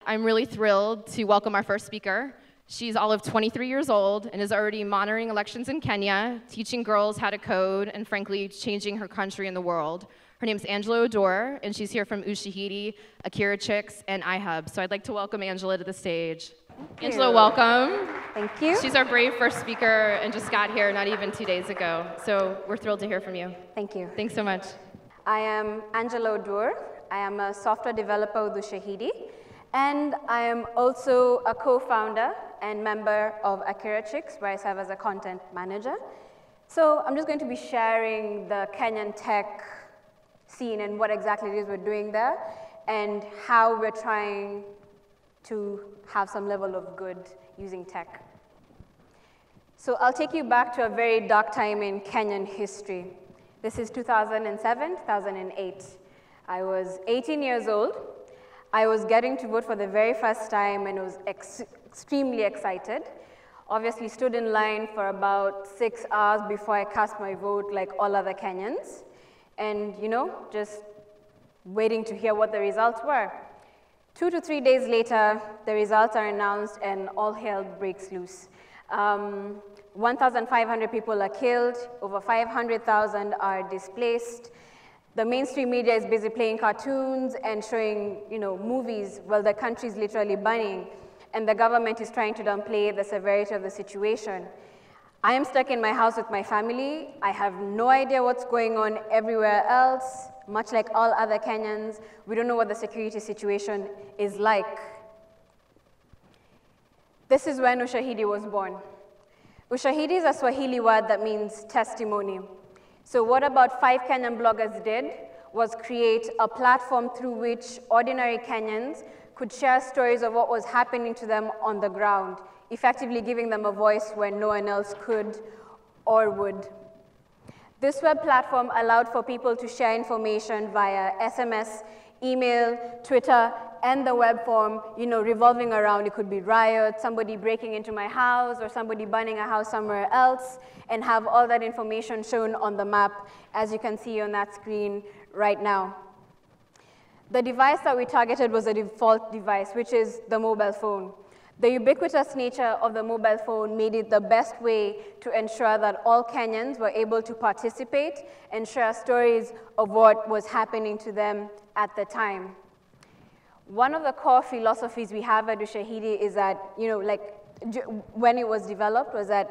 I'm really thrilled to welcome our first speaker. She's all of 23 years old and is already monitoring elections in Kenya, teaching girls how to code, and frankly, changing her country and the world. Her name's Angela Odour, and she's here from Ushahidi, AkiraChix, and iHub. So I'd like to welcome Angela to the stage. Angela, welcome. Thank you. She's our brave first speaker and just got here not even 2 days ago. So we're thrilled to hear from you. Thank you. Thanks so much. I am Angela Odour. I am a software developer with Ushahidi, and I am also a co-founder and member of AkiraChix, where I serve as a content manager. So I'm just going to be sharing the Kenyan Tech scene and what exactly it is we're doing there, and how we're trying to have some level of good using tech. So I'll take you back to a very dark time in Kenyan history. This is 2007, 2008. I was 18 years old. I was getting to vote for the very first time and was extremely excited. Obviously stood in line for about 6 hours before I cast my vote like all other Kenyans. And just waiting to hear what the results were. 2 to 3 days later, the results are announced and all hell breaks loose. 1,500 people are killed, over 500,000 are displaced. The mainstream media is busy playing cartoons and showing movies while the country is literally burning, and the government is trying to downplay the severity of the situation. I am stuck in my house with my family. I have no idea what's going on everywhere else. Much like all other Kenyans, we don't know what the security situation is like. This is when Ushahidi was born. Ushahidi is a Swahili word that means testimony. So what about 5 Kenyan bloggers did was create a platform through which ordinary Kenyans could share stories of what was happening to them on the ground, effectively giving them a voice when no one else could or would. This web platform allowed for people to share information via SMS, email, Twitter, and the web form, revolving around. It could be riots, somebody breaking into my house, or somebody burning a house somewhere else, and have all that information shown on the map, as you can see on that screen right now. The device that we targeted was a default device, which is the mobile phone. The ubiquitous nature of the mobile phone made it the best way to ensure that all Kenyans were able to participate and share stories of what was happening to them at the time. One of the core philosophies we have at Ushahidi is that, when it was developed, was that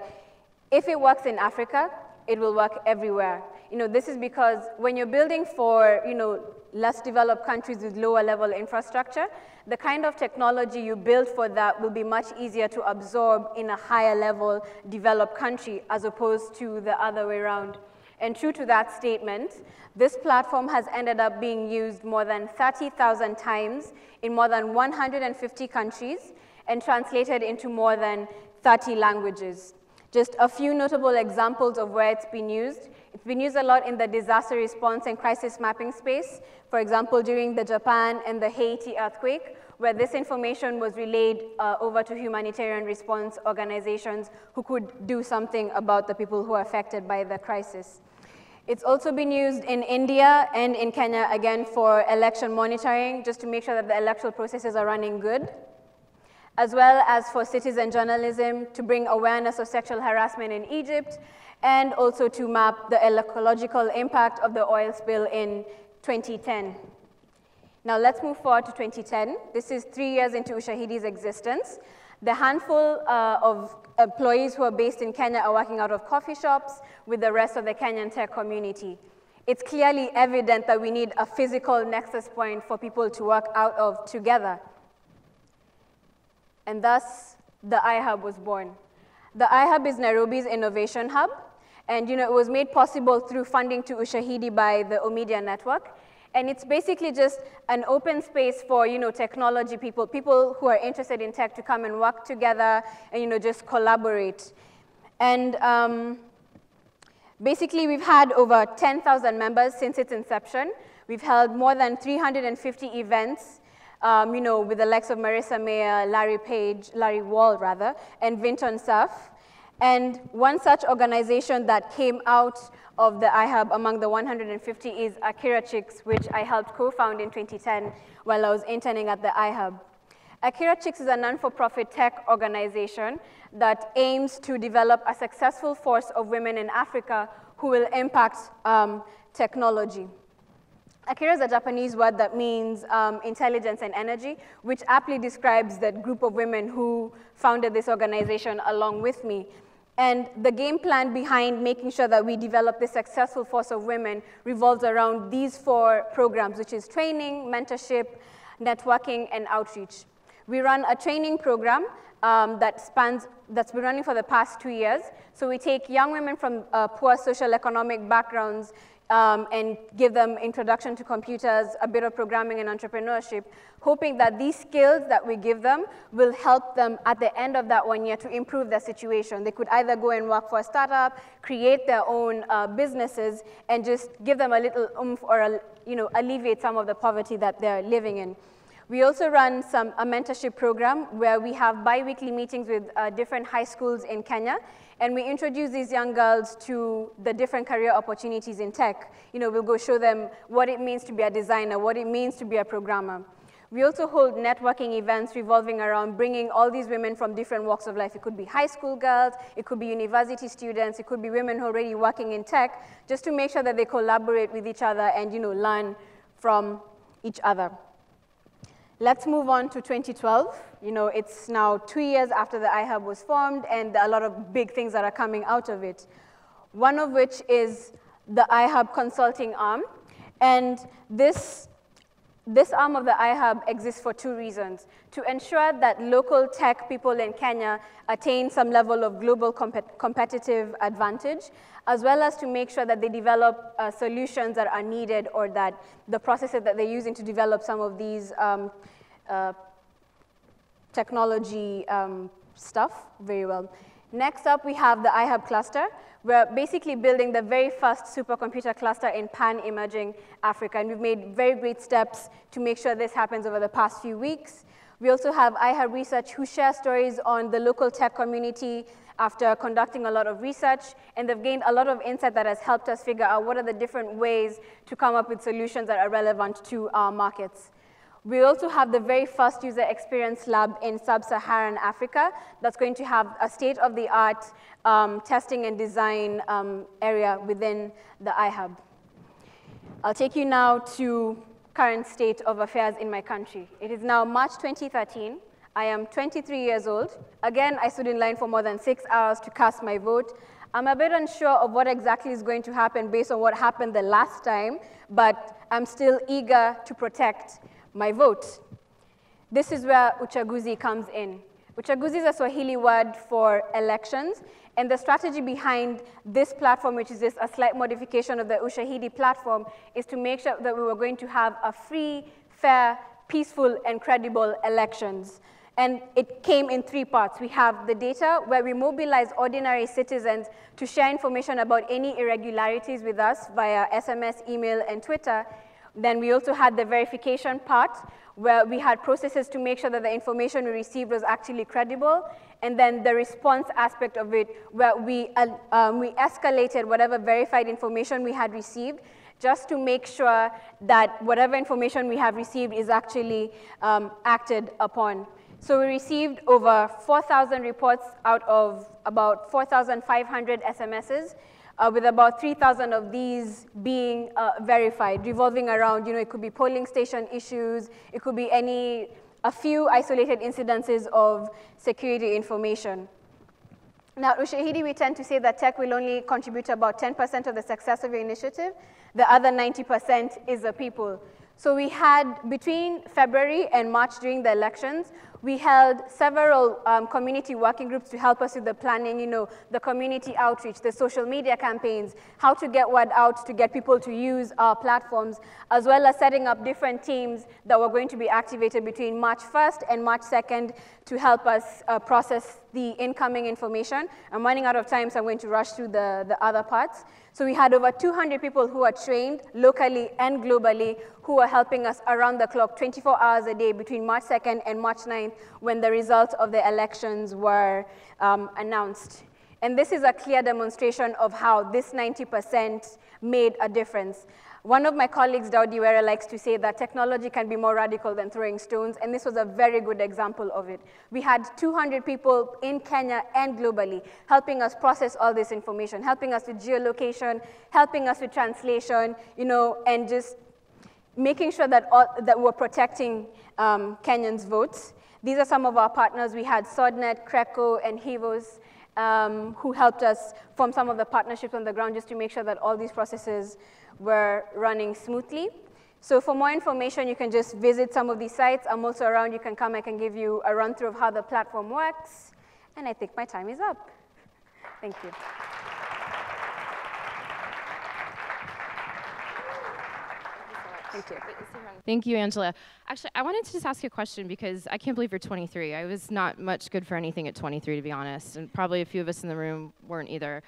if it works in Africa, it will work everywhere. This is because when you're building for, less developed countries with lower level infrastructure, the kind of technology you build for that will be much easier to absorb in a higher level developed country as opposed to the other way around. And true to that statement, this platform has ended up being used more than 30,000 times in more than 150 countries and translated into more than 30 languages. Just a few notable examples of where it's been used. It's been used a lot in the disaster response and crisis mapping space. For example, during the Japan and the Haiti earthquake, where this information was relayed over to humanitarian response organizations who could do something about the people who are affected by the crisis. It's also been used in India and in Kenya, again, for election monitoring, just to make sure that the electoral processes are running good, as well as for citizen journalism to bring awareness of sexual harassment in Egypt, and also to map the ecological impact of the oil spill in 2010. Now let's move forward to 2010. This is 3 years into Ushahidi's existence. The handful of employees who are based in Kenya are working out of coffee shops with the rest of the Kenyan Tech community. It's clearly evident that we need a physical nexus point for people to work out of together. And thus, the iHub was born. The iHub is Nairobi's innovation hub, and it was made possible through funding to Ushahidi by the Omedia network. And it's basically just an open space for technology people who are interested in tech to come and work together and just collaborate. And basically, we've had over 10,000 members since its inception. We've held more than 350 events. With the likes of Marissa Mayer, Larry Wall, and Vinton Cerf. And one such organization that came out of the iHub among the 150 is AkiraChix, which I helped co-found in 2010 while I was interning at the iHub. AkiraChix is a non-for-profit tech organization that aims to develop a successful force of women in Africa who will impact technology. Akira is a Japanese word that means intelligence and energy, which aptly describes that group of women who founded this organization along with me. And the game plan behind making sure that we develop this successful force of women revolves around these 4 programs, which is training, mentorship, networking, and outreach. We run a training program that's been running for the past 2 years. So we take young women from poor social economic backgrounds and give them introduction to computers, a bit of programming and entrepreneurship, hoping that these skills that we give them will help them at the end of that 1 year to improve their situation. They could either go and work for a startup, create their own businesses, and just give them a little oomph or alleviate some of the poverty that they're living in. We also run a mentorship program where we have bi-weekly meetings with different high schools in Kenya, and we introduce these young girls to the different career opportunities in tech. We'll go show them what it means to be a designer, what it means to be a programmer. We also hold networking events revolving around bringing all these women from different walks of life. It could be high school girls, it could be university students, it could be women who are already working in tech, just to make sure that they collaborate with each other and learn from each other. Let's move on to 2012. It's now 2 years after the iHub was formed, and a lot of big things that are coming out of it. One of which is the iHub consulting arm. And this arm of the iHub exists for 2 reasons. To ensure that local tech people in Kenya attain some level of global competitive advantage, as well as to make sure that they develop solutions that are needed, or that the processes that they're using to develop some of these technology stuff very well. Next up, we have the iHub cluster. We're basically building the very first supercomputer cluster in pan-emerging Africa, and we've made very great steps to make sure this happens over the past few weeks. We also have iHub Research, who share stories on the local tech community after conducting a lot of research, and they've gained a lot of insight that has helped us figure out what are the different ways to come up with solutions that are relevant to our markets. We also have the very first user experience lab in sub-Saharan Africa that's going to have a state-of-the-art testing and design area within the iHub. I'll take you now to current state of affairs in my country. It is now March 2013. I am 23 years old. Again, I stood in line for more than 6 hours to cast my vote. I'm a bit unsure of what exactly is going to happen based on what happened the last time, but I'm still eager to protect my vote. This is where uchaguzi comes in. Uchaguzi is a Swahili word for elections, and the strategy behind this platform, which is just a slight modification of the Ushahidi platform, is to make sure that we were going to have a free, fair, peaceful, and credible elections. And it came in 3 parts. We have the data, where we mobilize ordinary citizens to share information about any irregularities with us via SMS, email, and Twitter. Then we also had the verification part, where we had processes to make sure that the information we received was actually credible. And then the response aspect of it, where we escalated whatever verified information we had received, just to make sure that whatever information we have received is actually acted upon. So we received over 4,000 reports out of about 4,500 SMSs, with about 3,000 of these being verified, revolving around, it could be polling station issues, it could be a few isolated incidences of security information. Now, at Ushahidi, we tend to say that tech will only contribute to about 10% of the success of your initiative. The other 90% is the people. So we had, between February and March during the elections, we held several community working groups to help us with the planning, the community outreach, the social media campaigns, how to get word out to get people to use our platforms, as well as setting up different teams that were going to be activated between March 1st and March 2nd to help us process the incoming information. I'm running out of time, so I'm going to rush through the other parts. So we had over 200 people who are trained locally and globally who are helping us around the clock, 24 hours a day between March 2nd and March 9th when the results of the elections were announced. And this is a clear demonstration of how this 90% made a difference. One of my colleagues, Daudi Wera, likes to say that technology can be more radical than throwing stones, and this was a very good example of it. We had 200 people in Kenya and globally helping us process all this information, helping us with geolocation, helping us with translation, and just making sure that we're protecting Kenyans' votes. These are some of our partners. We had SODNet, CRECO, and HEVOS, who helped us form some of the partnerships on the ground just to make sure that all these processes were running smoothly. So for more information, you can just visit some of these sites. I'm also around. You can come. I can give you a run-through of how the platform works. And I think my time is up. Thank you. Thank you. Thank you, Angela. Actually, I wanted to just ask you a question because I can't believe you're 23. I was not much good for anything at 23, to be honest, and probably a few of us in the room weren't either.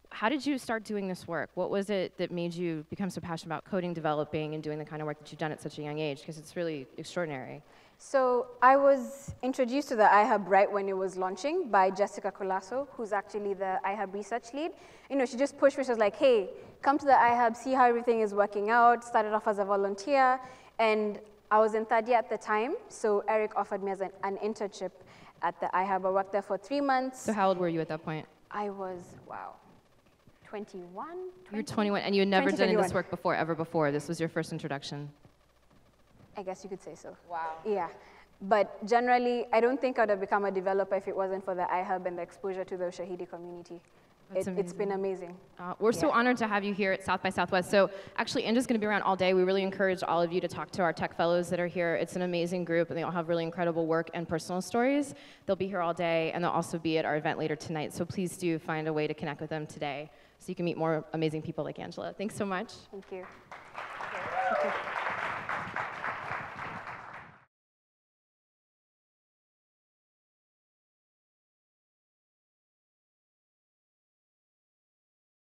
How did you start doing this work? What was it that made you become so passionate about coding, developing, and doing the kind of work that you've done at such a young age? Because it's really extraordinary. So I was introduced to the iHub right when it was launching by Jessica Colasso, who's actually the iHub research lead. She just pushed me. She was like, hey, come to the iHub, see how everything is working out. Started off as a volunteer, and I was in third year at the time, so Eric offered me as an internship at the iHub. I worked there for 3 months. So how old were you at that point? I was, 21? You were 21, and you had never done this work before, ever before. This was your first introduction. I guess you could say so. Wow. Yeah. But generally, I don't think I would have become a developer if it wasn't for the iHub and the exposure to the Ushahidi community. It's been amazing. We're so honored to have you here at South by Southwest. So actually, Indra's going to be around all day. We really encourage all of you to talk to our tech fellows that are here. It's an amazing group, and they all have really incredible work and personal stories. They'll be here all day, and they'll also be at our event later tonight. So please do find a way to connect with them today so you can meet more amazing people like Angela. Thanks so much. Thank you.